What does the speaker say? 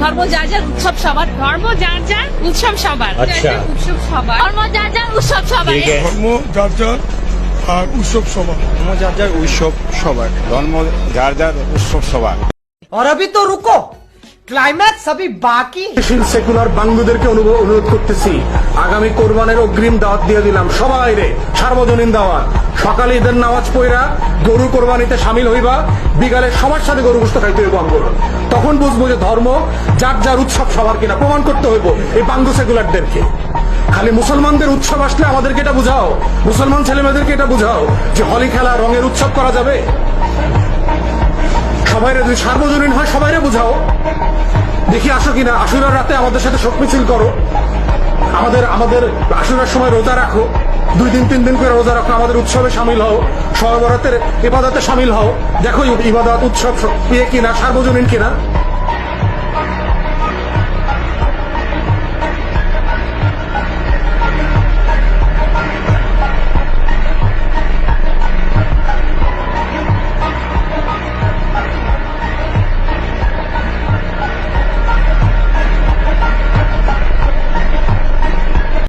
ধর্ম যার যার উৎসব সবার, ধর্ম যার যার উৎসব সবার, আচ্ছা। উৎসব সবার, ধর্ম যার যার উৎসব সবার। ঠিক আছে। ধর্ম যার যার আর উৎসব সবার। ধর্ম যার যার উৎসব সবার, ধর্ম যার যার উৎসব সবার। और अभी तो रुको, क्लाइमैक्स अभी बाकी। সেকুলার বাঙ্গুদেরকে অনুরোধ করতেছি, আগামী কোরবানের অগ্রিম দাওয়াত দিয়ে দিলাম সবাই রে, সার্বজনীন দাওয়াত। সকালে ঈদের নামাজ পড়া গরু কোরবানিতে সামিল হইবা, বিকালে সবার সাথে গরু গোশত খাইতে হইব আমগো। তখন বুঝবো যে ধর্ম যার যার উৎসব সবার কিনা, প্রমাণ করতে হইব এই বাঙ্গু সেকুলারদেরকে। খালি মুসলমানদের উৎসব আসলে আমাদেরকে এটা বুঝাও, মুসলমান ছেলেমেয়েদেরকে এটা বুঝাও যে হোলি খেলা রঙের উৎসব করা যাবে। সবাইরে যদি সার্বজনীন হয় সবাইরে বুঝাও, দেখি আসো কিনা। আশুরার রাতে আমাদের সাথে শোক মিছিল করো, আমাদের আশুরার সময় রোজা রাখো, 2 দিন 3 দিন করে রোজা রাখো, আমাদের উৎসবে সামিল হও, শবে বরাতের ইবাদতে সামিল হও। দেখো ইবাদত উৎসব কিনা, সার্বজনীন কিনা।